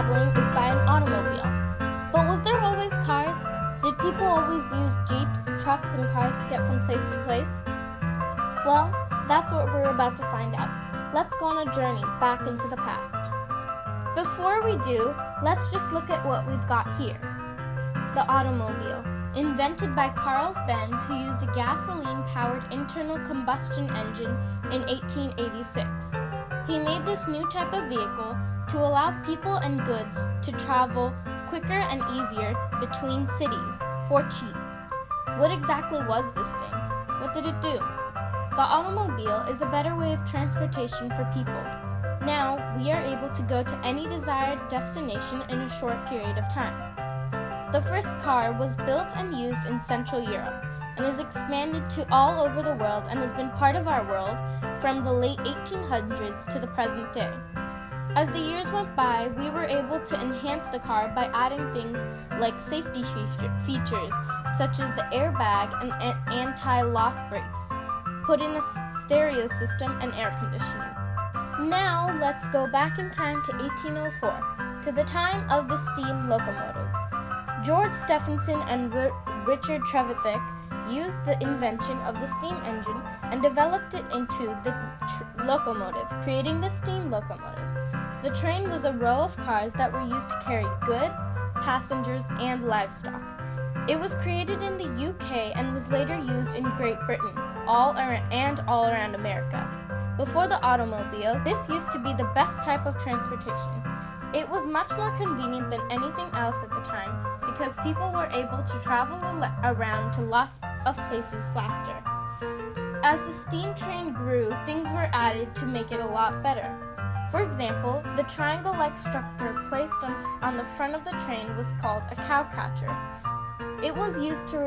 traveling is by an automobile. But was there always cars? Did people always use jeeps, trucks, and cars to get from place to place? Well, that's what we're about to find out. Let's go on a journey back into the past. Before we do, let's just look at what we've got here. The automobile, invented by Carl Benz, who used a gasoline-powered internal combustion engine in 1886. He made this new type of vehicle to allow people and goods to travel quicker and easier between cities for cheap. What exactly was this thing? What did it do? The automobile is a better way of transportation for people. Now, we are able to go to any desired destination in a short period of time. The first car was built and used in Central Europe and has expanded to all over the world and has been part of our world from the late 1800s to the present day. As the years went by, we were able to enhance the car by adding things like safety features such as the airbag and anti-lock brakes, put in a stereo system and air conditioning. Now let's go back in time to 1804, to the time of the steam locomotives. George Stephenson and Richard Trevithick used the invention of the steam engine and developed it into the locomotive, creating the steam locomotive. The train was a row of cars that were used to carry goods, passengers, and livestock. It was created in the UK and was later used in Great Britain, all around America. Before the automobile, this used to be the best type of transportation. It was much more convenient than anything else at the time because people were able to travel around to lots of places faster. As the steam train grew, things were added to make it a lot better. For example, the triangle-like structure placed on the front of the train was called a cowcatcher. It was used to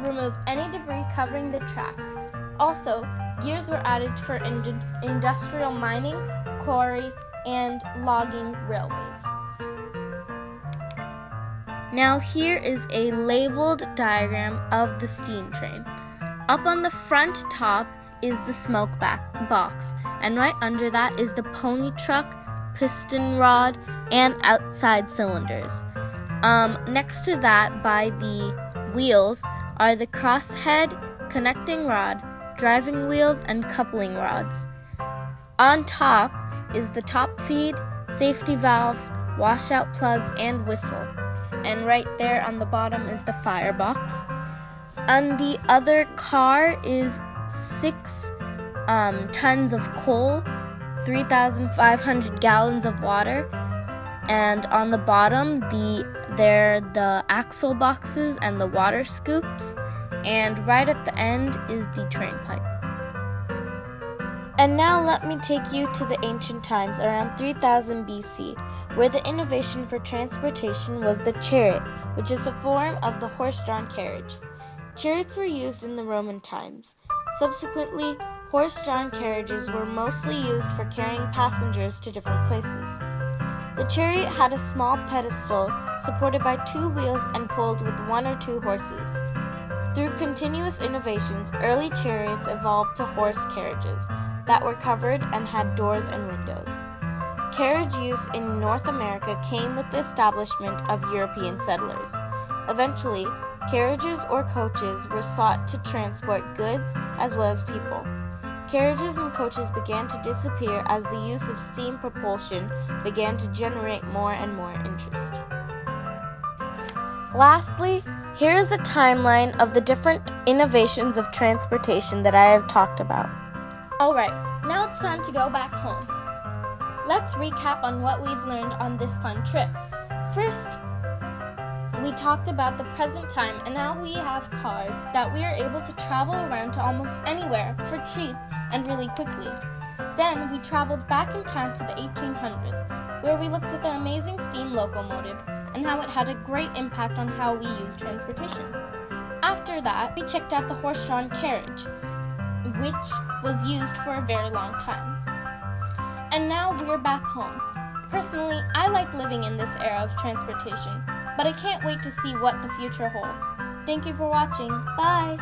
remove any debris covering the track. Also, gears were added for industrial mining, quarry, and logging railways. Now here is a labeled diagram of the steam train. Up on the front top is the smoke box, and right under that is the pony truck, piston rod, and outside cylinders. Next to that, by the wheels, are the crosshead, connecting rod, driving wheels, and coupling rods. On top is the top feed, safety valves, washout plugs, and whistle. And right there on the bottom is the firebox. On the other car is 6 tons of coal, 3,500 gallons of water, and on the bottom they're the axle boxes and the water scoops, and right at the end is the train pipe. And now let me take you to the ancient times around 3000 BC, where the innovation for transportation was the chariot, which is a form of the horse-drawn carriage. Chariots were used in the Roman times. Subsequently, horse-drawn carriages were mostly used for carrying passengers to different places. The chariot had a small pedestal supported by 2 wheels and pulled with 1 or 2 horses. Through continuous innovations, early chariots evolved to horse carriages that were covered and had doors and windows. Carriage use in North America came with the establishment of European settlers. Eventually, carriages or coaches were sought to transport goods as well as people. Carriages and coaches began to disappear as the use of steam propulsion began to generate more and more interest. Lastly, here is a timeline of the different innovations of transportation that I have talked about. Alright, now it's time to go back home. Let's recap on what we've learned on this fun trip. First, we talked about the present time and how we have cars that we are able to travel around to almost anywhere for cheap and really quickly. Then we traveled back in time to the 1800s, where we looked at the amazing steam locomotive and how it had a great impact on how we use transportation. After that, we checked out the horse-drawn carriage, which was used for a very long time. And now we're back home. Personally, I like living in this era of transportation, but I can't wait to see what the future holds. Thank you for watching. Bye!